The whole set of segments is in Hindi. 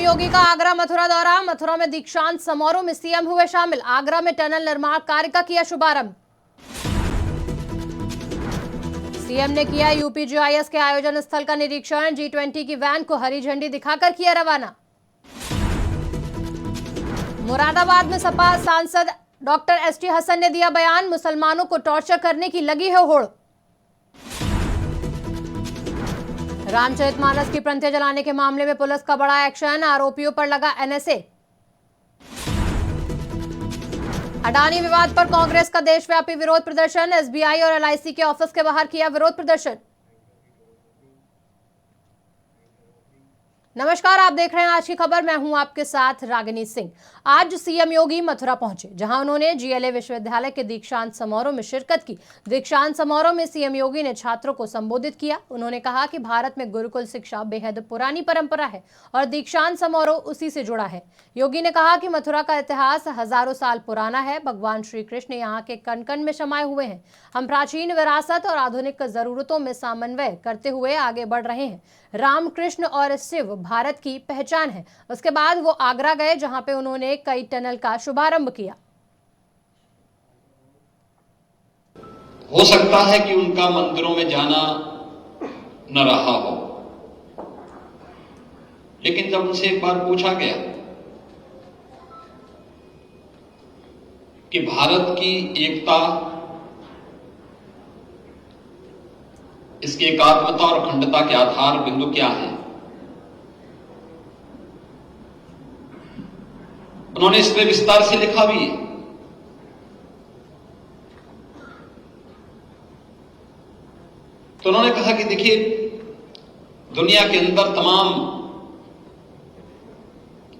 योगी का आगरा मथुरा दौरा। मथुरा में दीक्षांत समारोह में सीएम हुए शामिल। आगरा में टनल निर्माण कार्य का किया शुभारंभ। सीएम ने किया यूपी जीआईएस के आयोजन स्थल का निरीक्षण। G20 की वैन को हरी झंडी दिखाकर किया रवाना। मुरादाबाद में सपा सांसद डॉक्टर ST हसन ने दिया बयान। मुसलमानों को टॉर्चर करने की लगी है होड़। रामचरितमानस की प्रंथियां जलाने के मामले में पुलिस का बड़ा एक्शन। आरोपियों पर लगा NSA। अडानी विवाद पर कांग्रेस का देशव्यापी विरोध प्रदर्शन। SBI और LIC के ऑफिस के बाहर किया विरोध प्रदर्शन। नमस्कार, आप देख रहे हैं आज की खबर। मैं हूं आपके साथ रागिनी सिंह। आज सीएम योगी मथुरा पहुंचे, जहां उन्होंने GLA विश्वविद्यालय के दीक्षांत समारोह में शिरकत की। दीक्षांत समारोह में सीएम योगी ने छात्रों को संबोधित किया। उन्होंने कहा कि भारत में गुरुकुल शिक्षा बेहद पुरानी परंपरा है और दीक्षांत समारोह उसी से जुड़ा है। योगी ने कहा कि मथुरा का इतिहास हजारों साल पुराना है। भगवान श्री कृष्ण यहाँ के कण कण में समाये हुए हैं। हम प्राचीन विरासत और आधुनिक जरूरतों में समन्वय करते हुए आगे बढ़ रहे हैं। राम, कृष्ण और शिव भारत की पहचान है। उसके बाद वो आगरा गए, जहां पे उन्होंने कई टनल का शुभारंभ किया। हो सकता है कि उनका मंदिरों में जाना न रहा हो, लेकिन जब उनसे एक बार पूछा गया कि भारत की एकता, इसकी एकात्मता और अखंडता के आधार बिंदु क्या है, उन्होंने इस पर विस्तार से लिखा भी है। तो उन्होंने कहा कि देखिए, दुनिया के अंदर तमाम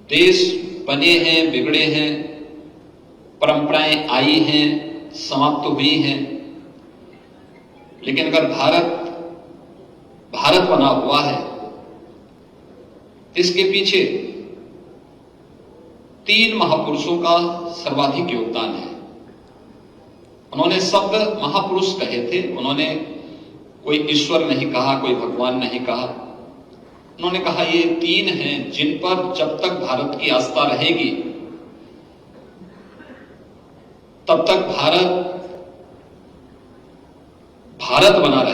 देश बने हैं, बिगड़े हैं, परंपराएं आई हैं, समाप्त हुई हैं, लेकिन अगर भारत बना हुआ है, इसके पीछे 3 महापुरुषों का सर्वाधिक योगदान है। उन्होंने शब्द महापुरुष कहे थे। उन्होंने कोई ईश्वर नहीं कहा, कोई भगवान नहीं कहा। उन्होंने कहा ये 3 हैं जिन पर जब तक भारत की आस्था रहेगी, तब तक भारत बना रहे।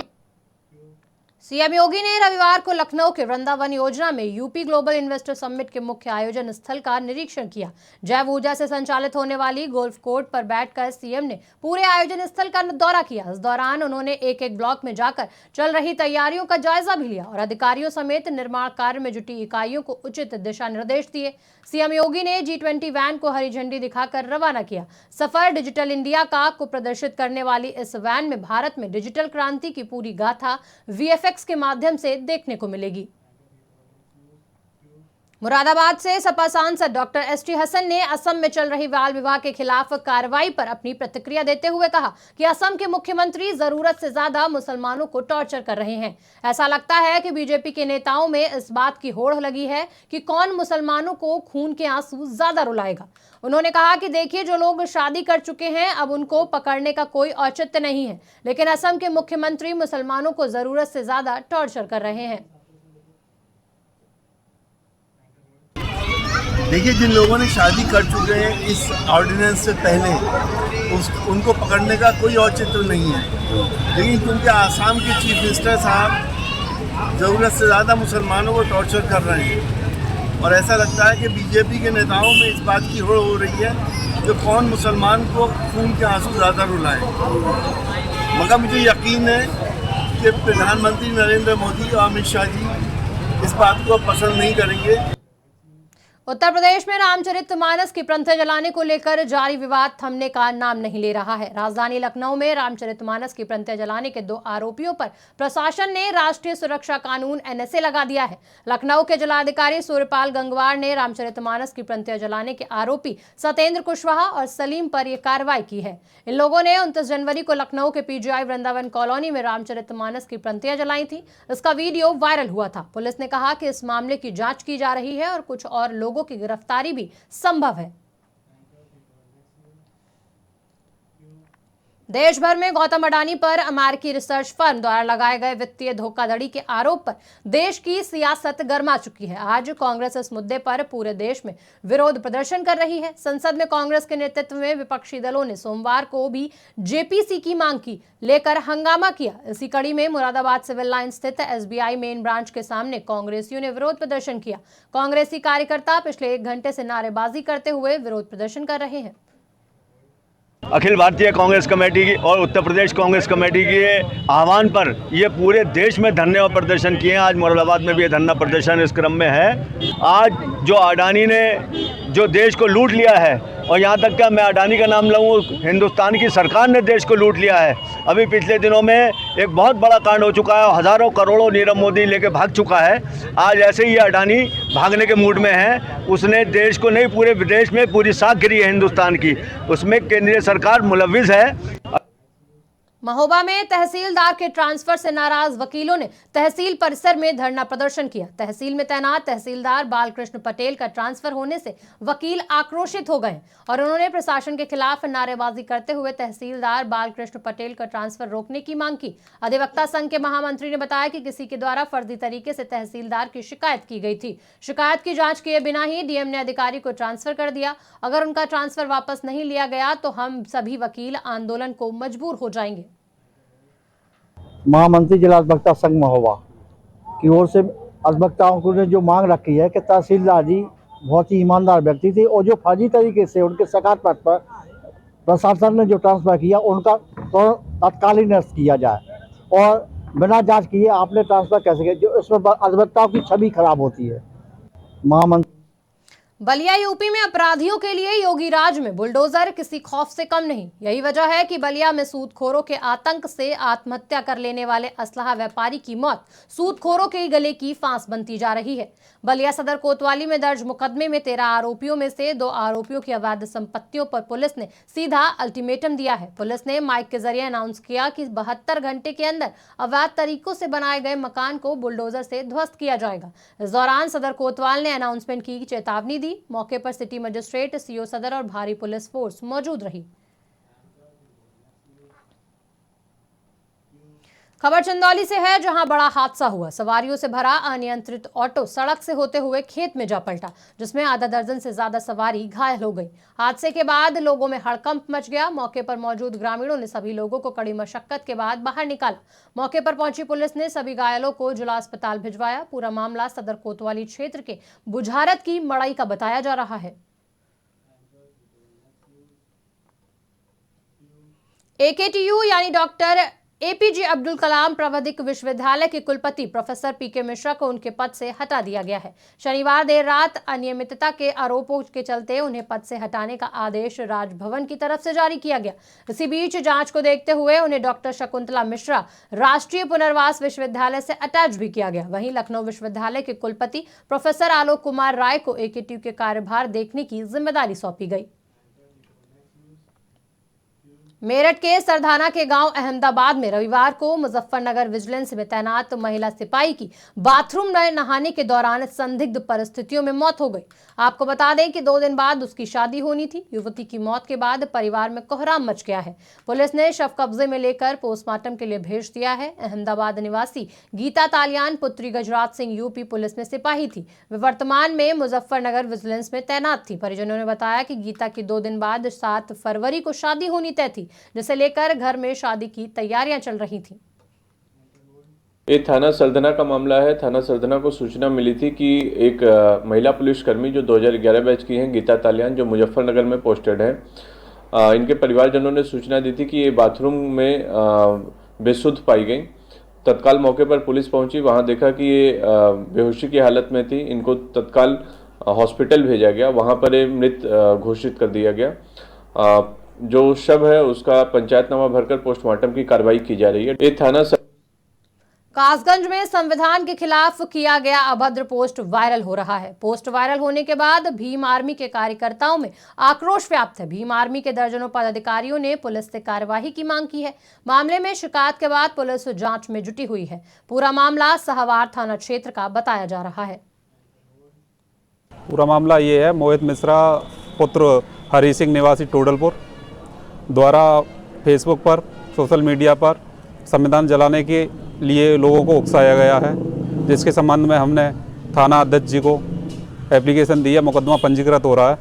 सीएम योगी ने रविवार को लखनऊ के वृंदावन योजना में यूपी ग्लोबल इन्वेस्टर समिट के मुख्य आयोजन स्थल का निरीक्षण किया। जैव ऊर्जा से संचालित होने वाली गोल्फ कोर्ट पर बैठकर सीएम ने पूरे आयोजन स्थल का दौरा किया। इस दौरान उन्होंने एक एक ब्लॉक में जाकर चल रही तैयारियों का जायजा भी लिया और अधिकारियों समेत निर्माण कार्य में जुटी इकाइयों को उचित दिशा निर्देश दिए। सीएम योगी ने G20 वैन को हरी झंडी दिखाकर रवाना किया। सफर डिजिटल इंडिया को प्रदर्शित करने वाली इस वैन में भारत में डिजिटल क्रांति की पूरी गाथा VFX के माध्यम से देखने को मिलेगी। मुरादाबाद से सपा सांसद डॉक्टर ST हसन ने असम में चल रही बाल विवाह के खिलाफ कार्रवाई पर अपनी प्रतिक्रिया देते हुए कहा कि असम के मुख्यमंत्री जरूरत से ज्यादा मुसलमानों को टॉर्चर कर रहे हैं। ऐसा लगता है कि बीजेपी के नेताओं में इस बात की होड़ लगी है कि कौन मुसलमानों को खून के आंसू ज्यादा रुलाएगा। उन्होंने कहा कि देखिए, जो लोग शादी कर चुके हैं अब उनको पकड़ने का कोई औचित्य नहीं है, लेकिन असम के मुख्यमंत्री मुसलमानों को जरूरत से ज्यादा टॉर्चर कर रहे हैं। देखिए, जिन लोगों ने शादी कर चुके हैं इस ऑर्डिनेंस से पहले, उनको पकड़ने का कोई औचित्य नहीं है, लेकिन क्योंकि आसाम के चीफ मिनिस्टर साहब ज़रूरत से ज़्यादा मुसलमानों को टॉर्चर कर रहे हैं और ऐसा लगता है कि बीजेपी के नेताओं में इस बात की होड़ हो रही है कि कौन मुसलमान को खून के आंसू ज़्यादा रुलाए। मगर मुझे यकीन है कि प्रधानमंत्री नरेंद्र मोदी और अमित शाह जी इस बात को पसंद नहीं करेंगे। उत्तर प्रदेश में रामचरितमानस की प्रंथियां जलाने को लेकर जारी विवाद थमने का नाम नहीं ले रहा है। राजधानी लखनऊ में रामचरितमानस की प्रंथियां जलाने के 2 आरोपियों पर प्रशासन ने राष्ट्रीय सुरक्षा कानून NSA लगा दिया है। लखनऊ के जिलाधिकारी सूर्यपाल गंगवार ने रामचरितमानस की प्रंथियां जलाने के आरोपी सत्येंद्र कुशवाहा और सलीम पर यह कार्रवाई की है। इन लोगों ने 29 जनवरी को लखनऊ के PGI वृंदावन कॉलोनी में रामचरितमानस की प्रंथियां जलाई थी। इसका वीडियो वायरल हुआ था। पुलिस ने कहा कि इस मामले की जांच की जा रही है और कुछ और लोगों की गिरफ्तारी भी संभव है। देश भर में गौतम अडानी पर अमेरिकी रिसर्च फर्म द्वारा लगाए गए वित्तीय धोखाधड़ी के आरोप पर देश की सियासत गर्मा चुकी है। आज कांग्रेस इस मुद्दे पर पूरे देश में विरोध प्रदर्शन कर रही है। संसद में कांग्रेस के नेतृत्व में विपक्षी दलों ने सोमवार को भी जेपीसी की मांग की लेकर हंगामा किया। इसी कड़ी में मुरादाबाद सिविल लाइन स्थित एसबीआई मेन ब्रांच के सामने कांग्रेसियों ने विरोध प्रदर्शन किया। कांग्रेसी कार्यकर्ता पिछले 1 घंटे से नारेबाजी करते हुए विरोध प्रदर्शन कर रहे हैं। अखिल भारतीय कांग्रेस कमेटी की और उत्तर प्रदेश कांग्रेस कमेटी के आह्वान पर ये पूरे देश में धरने और प्रदर्शन किए हैं। आज मुरादाबाद में भी ये धरना प्रदर्शन इस क्रम में है। आज जो अडानी ने जो देश को लूट लिया है, और यहाँ तक क्या मैं अडानी का नाम लूँ, हिंदुस्तान की सरकार ने देश को लूट लिया है। अभी पिछले दिनों में एक बहुत बड़ा कांड हो चुका है, हज़ारों करोड़ों नीरव मोदी लेके भाग चुका है। आज ऐसे ही अडानी भागने के मूड में है। उसने देश को नहीं, पूरे विदेश में पूरी साख गिरी है हिंदुस्तान की, उसमें केंद्रीय सरकार मुलव्विस है। महोबा में तहसीलदार के ट्रांसफर से नाराज वकीलों ने तहसील परिसर में धरना प्रदर्शन किया। तहसील में तैनात तहसीलदार बालकृष्ण पटेल का ट्रांसफर होने से वकील आक्रोशित हो गए और उन्होंने प्रशासन के खिलाफ नारेबाजी करते हुए तहसीलदार बालकृष्ण पटेल का ट्रांसफर रोकने की मांग की। अधिवक्ता संघ के महामंत्री ने बताया कि किसी के द्वारा फर्जी तरीके से तहसीलदार की शिकायत की गई थी। शिकायत की जाँच किए बिना ही डीएम ने अधिकारी को ट्रांसफर कर दिया। अगर उनका ट्रांसफर वापस नहीं लिया गया तो हम सभी वकील आंदोलन को मजबूर हो जाएंगे। महामंत्री जिला अधिवक्ता संघ महोबा की ओर से अधिवक्ताओं को ने जो मांग रखी है कि तहसीलदार जी बहुत ही ईमानदार व्यक्ति थे और जो फर्जी तरीके से उनके शिकायत पत्र पर प्रशासन ने जो ट्रांसफर किया उनका तत्कालीन निरस्त किया जाए और बिना जांच किए आपने ट्रांसफर कैसे किया, जो इसमें अधिवक्ताओं की छवि खराब होती है। महामंत्री बलिया यूपी में अपराधियों के लिए योगी राज में बुलडोजर किसी खौफ से कम नहीं। यही वजह है कि बलिया में सूदखोरों के आतंक से आत्महत्या कर लेने वाले असलहा व्यापारी की मौत सूदखोरों के गले की फांस बनती जा रही है। बलिया सदर कोतवाली में दर्ज मुकदमे में 13 आरोपियों में से 2 आरोपियों की अवैध संपत्तियों पर पुलिस ने सीधा अल्टीमेटम दिया है। पुलिस ने माइक के जरिए अनाउंस किया कि 72 घंटे के अंदर अवैध तरीकों से बनाए गए मकान को बुलडोजर से ध्वस्त किया जाएगा। इस दौरान सदर कोतवाल ने अनाउंसमेंट की चेतावनी दी। मौके पर सिटी मजिस्ट्रेट, सीओ सदर और भारी पुलिस फोर्स मौजूद रही। खबर चंदौली से है, जहां बड़ा हादसा हुआ। सवारियों से भरा अनियंत्रित ऑटो सड़क से होते हुए खेत में जा पलटा, जिसमें आधा दर्जन से ज्यादा सवारी घायल हो गई। हादसे के बाद लोगों में हड़कंप मच गया। मौके पर मौजूद ग्रामीणों ने सभी लोगों को कड़ी मशक्कत के बाद बाहर निकाला। मौके पर पहुंची पुलिस ने सभी घायलों को जिला अस्पताल भिजवाया। पूरा मामला सदर कोतवाली क्षेत्र के बुझारत की मड़ई का बताया जा रहा है। AKTU यानी डॉक्टर APJ अब्दुल कलाम प्राविधिक विश्वविद्यालय के कुलपति प्रोफेसर PK मिश्रा को उनके पद से हटा दिया गया है। शनिवार देर रात अनियमितता के आरोपों के चलते उन्हें पद से हटाने का आदेश राजभवन की तरफ से जारी किया गया। इसी बीच जांच को देखते हुए उन्हें डॉक्टर शकुंतला मिश्रा राष्ट्रीय पुनर्वास विश्वविद्यालय से अटैच भी किया गया। वहीं लखनऊ विश्वविद्यालय के कुलपति प्रोफेसर आलोक कुमार राय को AKTU के कार्यभार देखने की जिम्मेदारी सौंपी गई। मेरठ के सरधाना के गांव अहमदाबाद में रविवार को मुजफ्फरनगर विजिलेंस में तैनात महिला सिपाही की बाथरूम में नहाने के दौरान संदिग्ध परिस्थितियों में मौत हो गई। आपको बता दें कि 2 दिन बाद उसकी शादी होनी थी। युवती की मौत के बाद परिवार में कोहराम मच गया है। पुलिस ने शव कब्जे में लेकर पोस्टमार्टम के लिए भेज दिया है। अहमदाबाद निवासी गीता तालियान पुत्री गजराज सिंह यूपी पुलिस में सिपाही थी। वे वर्तमान में मुजफ्फरनगर विजिलेंस में तैनात थी। परिजनों ने बताया कि गीता की 2 दिन बाद 7 फरवरी को शादी होनी तय थी, जिसे लेकर घर में शादी की तैयारियां चल रही थी। ये थाना सरधना का मामला है। थाना सरधना को सूचना मिली थी कि एक महिला पुलिसकर्मी जो 2011 बैच की हैं, गीता तालियान, जो मुजफ्फरनगर में पोस्टेड है, इनके परिवारजनों ने सूचना दी थी कि ये बाथरूम में बेसुध पाई गई। तत्काल मौके पर पुलिस पहुंची, वहां देखा कि ये बेहोशी की हालत में थी। इनको तत्काल हॉस्पिटल भेजा गया, वहां पर ये मृत घोषित कर दिया गया। जो शव है उसका पंचायतनामा भरकर पोस्टमार्टम की कार्रवाई की जा रही है। ये थाना कासगंज में संविधान के खिलाफ किया गया अभद्र पोस्ट वायरल हो रहा है। पोस्ट वायरल होने के बाद भीम आर्मी के कार्यकर्ताओं में आक्रोश व्याप्त है। भीम आर्मी के दर्जनों पदाधिकारियों ने पुलिस से कार्यवाही की मांग की है। मामले में शिकायत के बाद पुलिस जांच में जुटी हुई है। पूरा मामला सहवार थाना क्षेत्र का बताया जा रहा है। पूरा मामला ये है, मोहित मिश्रा पुत्र हरी सिंह निवासी टोडलपुर द्वारा फेसबुक पर, सोशल मीडिया पर संविधान जलाने के लिए लोगों को उकसाया गया है, जिसके संबंध में हमने थाना अध्यक्ष जी को एप्लीकेशन दी है। मुकदमा पंजीकृत हो रहा है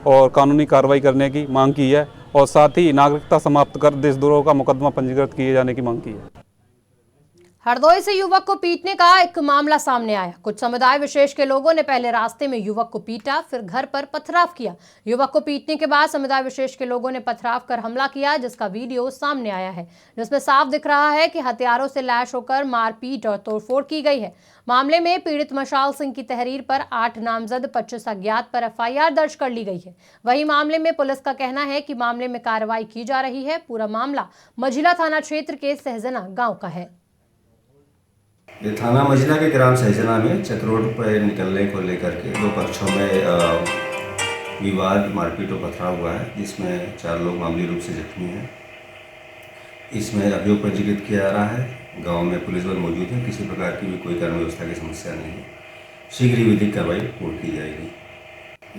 और कानूनी कार्रवाई करने की मांग की है और साथ ही नागरिकता समाप्त कर देशद्रोह का मुकदमा पंजीकृत किए जाने की मांग की है। हरदोई से युवक को पीटने का एक मामला सामने आया। कुछ समुदाय विशेष के लोगों ने पहले रास्ते में युवक को पीटा, फिर घर पर पथराव किया। युवक को पीटने के बाद समुदाय विशेष के लोगों ने पथराव कर हमला किया, जिसका वीडियो सामने आया है, जिसमें साफ दिख रहा है कि हथियारों से लैश होकर मारपीट और तोड़फोड़ की गई है। मामले में पीड़ित मशाल सिंह की तहरीर पर 8 नामजद 25 अज्ञात पर FIR दर्ज कर ली गई है। वहीं मामले में पुलिस का कहना है कि मामले में कार्रवाई की जा रही है। पूरा मामला मझिला थाना क्षेत्र के सहजना गाँव का है। ये थाना मझिला के ग्राम सहजना में चक रोड पर निकलने को लेकर के दो पक्षों में विवाद, मारपीट और पथराव हुआ है, जिसमें 4 लोग मामूली रूप से जख्मी हैं। इसमें अभियोग पंजीकृत किया जा रहा है। गांव में पुलिस बल मौजूद है, किसी प्रकार की भी कोई कानून व्यवस्था की समस्या नहीं है। शीघ्र ही विधिक कार्रवाई पूर्ण की जाएगी।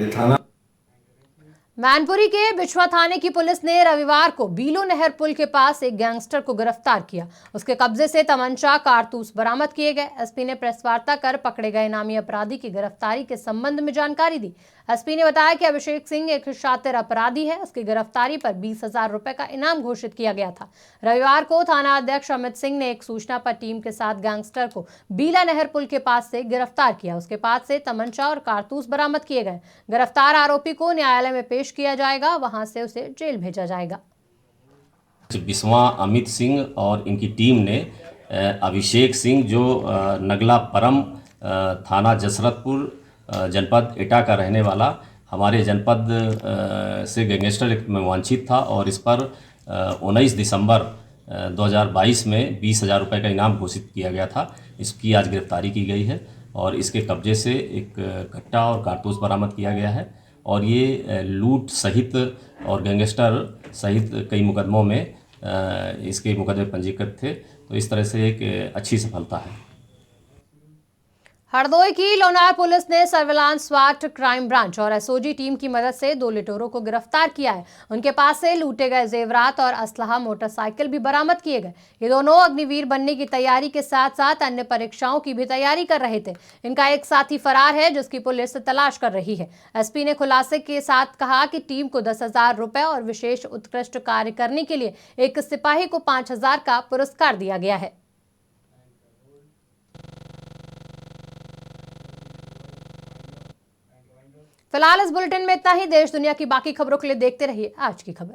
ये थाना मैनपुरी के बिछवा थाने की पुलिस ने रविवार को बीलो नहर पुल के पास एक गैंगस्टर को गिरफ्तार किया। उसके कब्जे से तमंचा, कारतूस बरामद किए गए। एसपी ने प्रेस वार्ता कर पकड़े गए नामी अपराधी की गिरफ्तारी के संबंध में जानकारी दी। एसपी ने बताया कि अभिषेक सिंह एक शातिर अपराधी है। उसकी गिरफ्तारी पर 20,000 रुपए का इनाम घोषित किया गया था। रविवार को थाना अध्यक्ष अमित सिंह ने एक सूचना पर टीम के साथ गैंगस्टर को बीला नहर पुल के पास से गिरफ्तार किया। उसके पास से तमंचा और कारतूस बरामद किए गए। गिरफ्तार आरोपी को न्यायालय में पेश किया जाएगा, वहां से उसे जेल भेजा जाएगा। बिस्वा अमित सिंह और इनकी टीम ने अभिषेक सिंह जो नगला परम थाना जसरतपुर जनपद एटा का रहने वाला हमारे जनपद से गैंगस्टर में वांछित था और इस पर 19 दिसंबर 2022 में 20,000 रुपये का इनाम घोषित किया गया था। इसकी आज गिरफ्तारी की गई है और इसके कब्जे से एक कट्टा और कारतूस बरामद किया गया है और ये लूट सहित और गैंगस्टर सहित कई मुकदमों में इसके मुकदमे पंजीकृत थे। तो इस तरह से एक अच्छी सफलता है। हरदोई की लोनार पुलिस ने सर्विलांस स्वाट क्राइम ब्रांच और एसओजी टीम की मदद से 2 लुटेरों को गिरफ्तार किया है। उनके पास से लूटे गए जेवरात और असलहा, मोटरसाइकिल भी बरामद किए गए। ये दोनों अग्निवीर बनने की तैयारी के साथ साथ अन्य परीक्षाओं की भी तैयारी कर रहे थे। इनका एक साथी फरार है, जिसकी पुलिस तलाश कर रही है। एसपी ने खुलासे के साथ कहा कि टीम को 10,000 रुपए और विशेष उत्कृष्ट कार्य करने के लिए एक सिपाही को 5,000 का पुरस्कार दिया गया है। फिलहाल इस बुलेटिन में इतना ही। देश दुनिया की बाकी खबरों के लिए देखते रहिए आज की खबर।